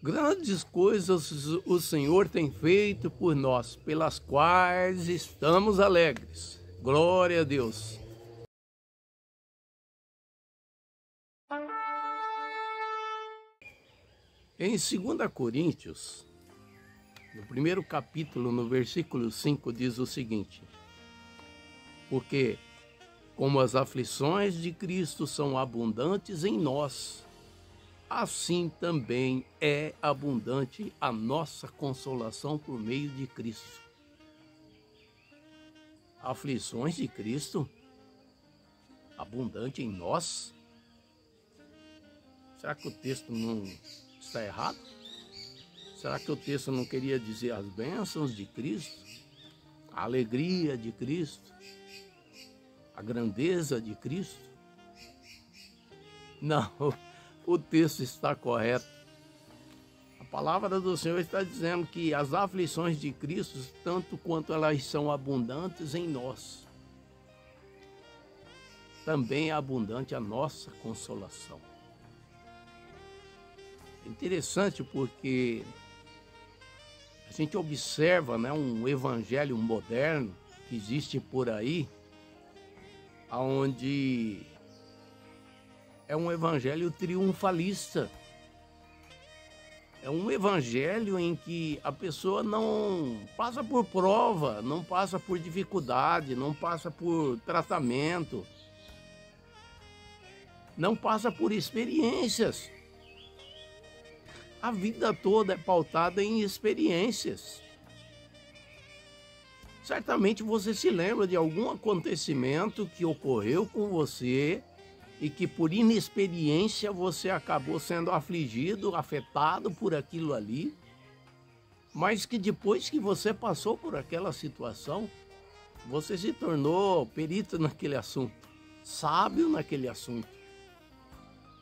Grandes coisas o Senhor tem feito por nós, pelas quais estamos alegres. Glória a Deus. Em 2 Coríntios, no primeiro capítulo, no versículo 5, diz o seguinte: porque como as aflições de Cristo são abundantes em nós, assim também é abundante a nossa consolação por meio de Cristo. Aflições de Cristo? Abundante em nós? Será que o texto não está errado? Será que o texto não queria dizer as bênçãos de Cristo? A alegria de Cristo? A grandeza de Cristo? Não, o texto está correto. A palavra do Senhor está dizendo que as aflições de Cristo, tanto quanto elas são abundantes em nós, também é abundante a nossa consolação. É interessante porque a gente observa, né, um evangelho moderno que existe por aí, onde é um evangelho triunfalista. É um evangelho em que a pessoa não passa por prova, não passa por dificuldade, não passa por tratamento, não passa por experiências. A vida toda é pautada em experiências. Certamente você se lembra de algum acontecimento que ocorreu com você e que por inexperiência você acabou sendo afligido, afetado por aquilo ali, mas que depois que você passou por aquela situação, você se tornou perito naquele assunto, sábio naquele assunto.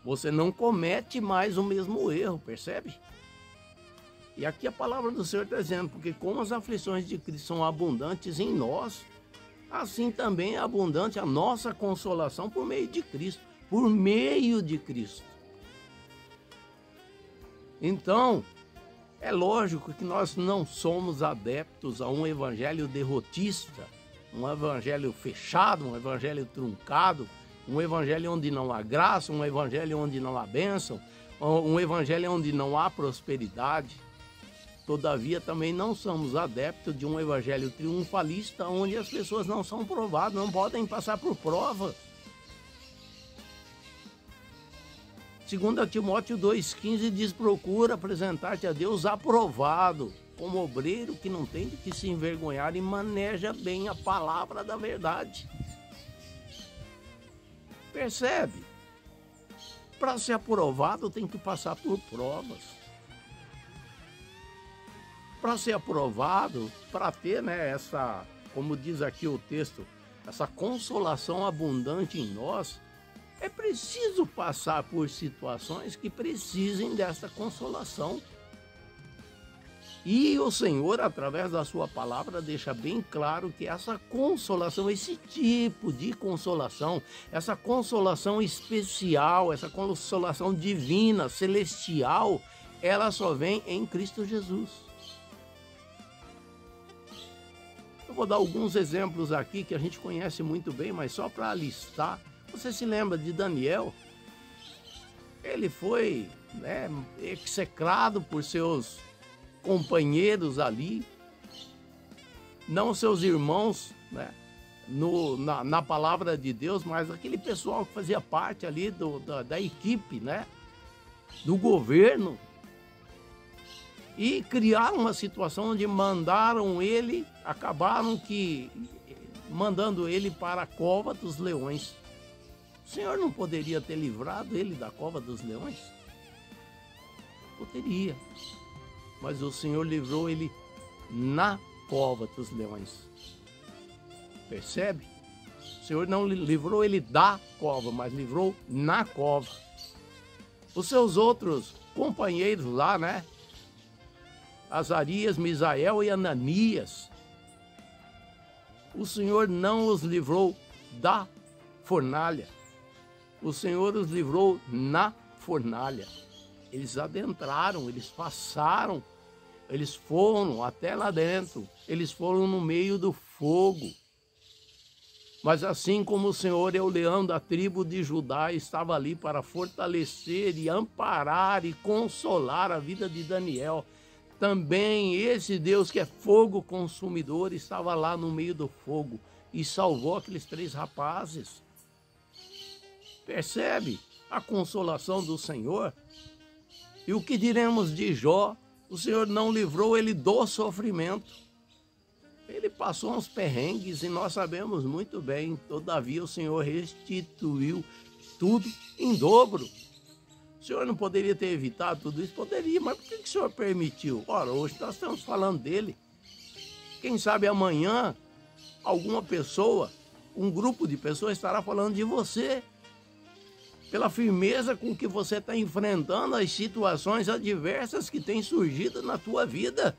Você não comete mais o mesmo erro, percebe? E aqui a palavra do Senhor está dizendo, porque como as aflições de Cristo são abundantes em nós, assim também é abundante a nossa consolação por meio de Cristo. Por meio de Cristo. Então, é lógico que nós não somos adeptos a um evangelho derrotista, um evangelho fechado, um evangelho truncado, um evangelho onde não há graça, um evangelho onde não há bênção, um evangelho onde não há prosperidade. Todavia, também não somos adeptos de um evangelho triunfalista, onde as pessoas não são provadas, não podem passar por prova. 2 Timóteo 2,15 diz: procura apresentar-te a Deus aprovado, como obreiro que não tem de que se envergonhar e maneja bem a palavra da verdade. Percebe? Para ser aprovado tem que passar por provas. Para ser aprovado, para ter, né, essa, como diz aqui o texto, essa consolação abundante em nós, é preciso passar por situações que precisem dessa consolação. E o Senhor, através da sua palavra, deixa bem claro que essa consolação, esse tipo de consolação, essa consolação especial, essa consolação divina, celestial, ela só vem em Cristo Jesus. Eu vou dar alguns exemplos aqui que a gente conhece muito bem, mas só para listar. Você se lembra de Daniel? Ele foi, né, execrado por seus companheiros ali, não seus irmãos, né, na palavra de Deus, mas aquele pessoal que fazia parte ali da equipe, né, do governo, e criaram uma situação onde acabaram mandando ele para a cova dos leões. O Senhor não poderia ter livrado ele da cova dos leões? Poderia. Mas o Senhor livrou ele na cova dos leões. Percebe? O Senhor não livrou ele da cova, mas livrou na cova. Os seus outros companheiros lá, né? Azarias, Misael e Ananias. O Senhor não os livrou da fornalha. O Senhor os livrou na fornalha. eles adentraram, eles passaram, eles foram até lá dentro, eles foram no meio do fogo. Mas assim como o Senhor é o leão da tribo de Judá, estava ali para fortalecer e amparar e consolar a vida de Daniel, também esse Deus que é fogo consumidor estava lá no meio do fogo e salvou aqueles 3 rapazes. Percebe a consolação do Senhor? E o que diremos de Jó? O Senhor não livrou ele do sofrimento. Ele passou uns perrengues e nós sabemos muito bem. Todavia o Senhor restituiu tudo em dobro. O Senhor não poderia ter evitado tudo isso? Poderia, mas por que o Senhor permitiu? Ora, hoje nós estamos falando dele. Quem sabe amanhã alguma pessoa, um grupo de pessoas estará falando de você. Pela firmeza com que você está enfrentando as situações adversas que têm surgido na tua vida.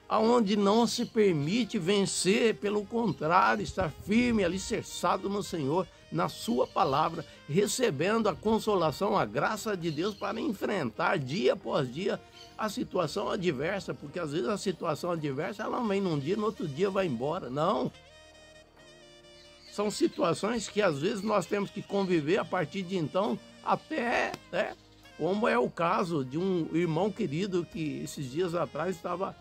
Aonde não se permite vencer, pelo contrário, estar firme, alicerçado no Senhor, na sua palavra, recebendo a consolação, a graça de Deus para enfrentar dia após dia a situação adversa, porque às vezes a situação adversa ela não vem num dia, no outro dia vai embora, não. São situações que às vezes nós temos que conviver a partir de então até, como é o caso de um irmão querido que esses dias atrás estava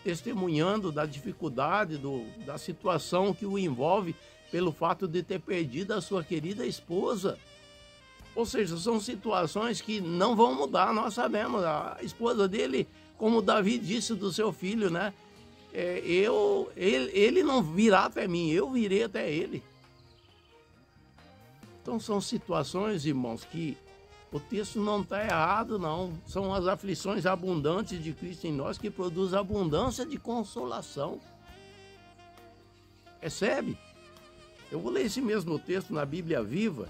testemunhando da dificuldade, da situação que o envolve pelo fato de ter perdido a sua querida esposa. Ou seja, são situações que não vão mudar, nós sabemos. A esposa dele, como Davi disse do seu filho, né? Ele não virá até mim, eu virei até ele. Então são situações, irmãos, que o texto não está errado, não. São as aflições abundantes de Cristo em nós que produzem abundância de consolação. Percebe? Eu vou ler esse mesmo texto na Bíblia Viva,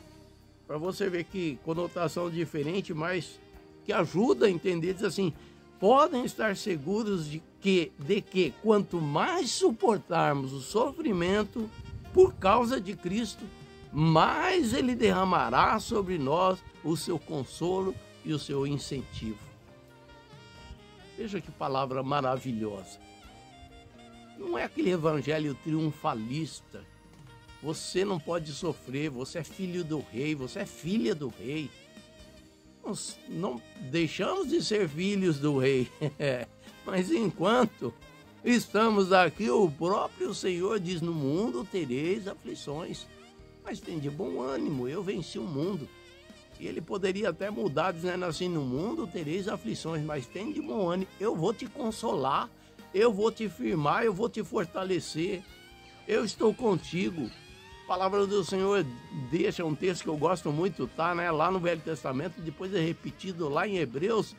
para você ver que conotação diferente, mas que ajuda a entender. Diz assim: podem estar seguros de que quanto mais suportarmos o sofrimento por causa de Cristo, mais Ele derramará sobre nós o seu consolo e o seu incentivo. Veja que palavra maravilhosa. Não é aquele evangelho triunfalista. Você não pode sofrer, você é filho do rei, você é filha do rei. Nós não deixamos de ser filhos do rei, mas enquanto estamos aqui, o próprio Senhor diz: no mundo tereis aflições, mas tem de bom ânimo, eu venci o mundo. E ele poderia até mudar, dizendo assim: no mundo tereis aflições, mas tem de bom ânimo, eu vou te consolar, eu vou te firmar, eu vou te fortalecer, eu estou contigo. A palavra do Senhor deixa um texto que eu gosto muito, tá, né? Lá no Velho Testamento, depois é repetido lá em Hebreus.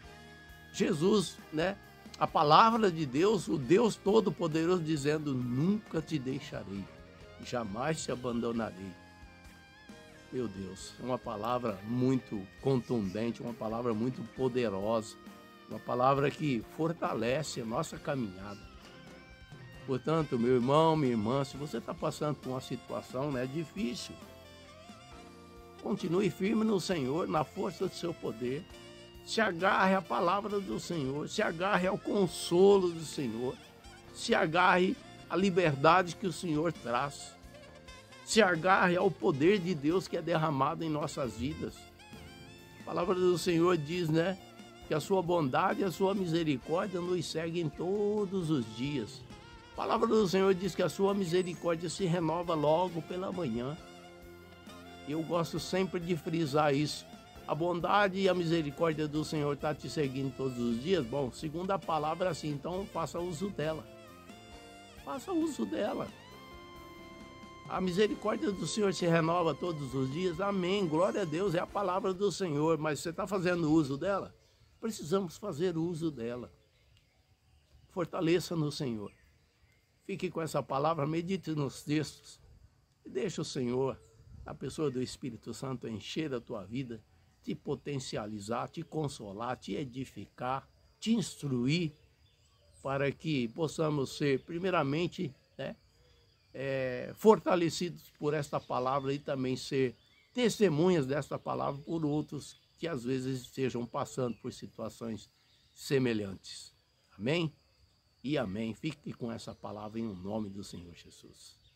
Jesus, né? A palavra de Deus, o Deus Todo-Poderoso, dizendo: nunca te deixarei, jamais te abandonarei. Meu Deus, é uma palavra muito contundente, uma palavra muito poderosa, uma palavra que fortalece a nossa caminhada. Portanto, meu irmão, minha irmã, se você está passando por uma situação, né, difícil, continue firme no Senhor, na força do seu poder. Se agarre à palavra do Senhor, se agarre ao consolo do Senhor, se agarre à liberdade que o Senhor traz, se agarre ao poder de Deus que é derramado em nossas vidas. A palavra do Senhor diz, né, que a sua bondade e a sua misericórdia nos seguem todos os dias. A palavra do Senhor diz que a sua misericórdia se renova logo pela manhã. Eu gosto sempre de frisar isso. A bondade e a misericórdia do Senhor está te seguindo todos os dias? Bom, segundo a palavra é assim, então faça uso dela. Faça uso dela. A misericórdia do Senhor se renova todos os dias? Amém, glória a Deus, é a palavra do Senhor. Mas você está fazendo uso dela? Precisamos fazer uso dela. Fortaleça no Senhor. Fique com essa palavra, medite nos textos e deixe o Senhor, a pessoa do Espírito Santo, encher a tua vida, te potencializar, te consolar, te edificar, te instruir, para que possamos ser, primeiramente, fortalecidos por esta palavra e também ser testemunhas desta palavra por outros que às vezes estejam passando por situações semelhantes. Amém? E amém. Fique com essa palavra em nome do Senhor Jesus.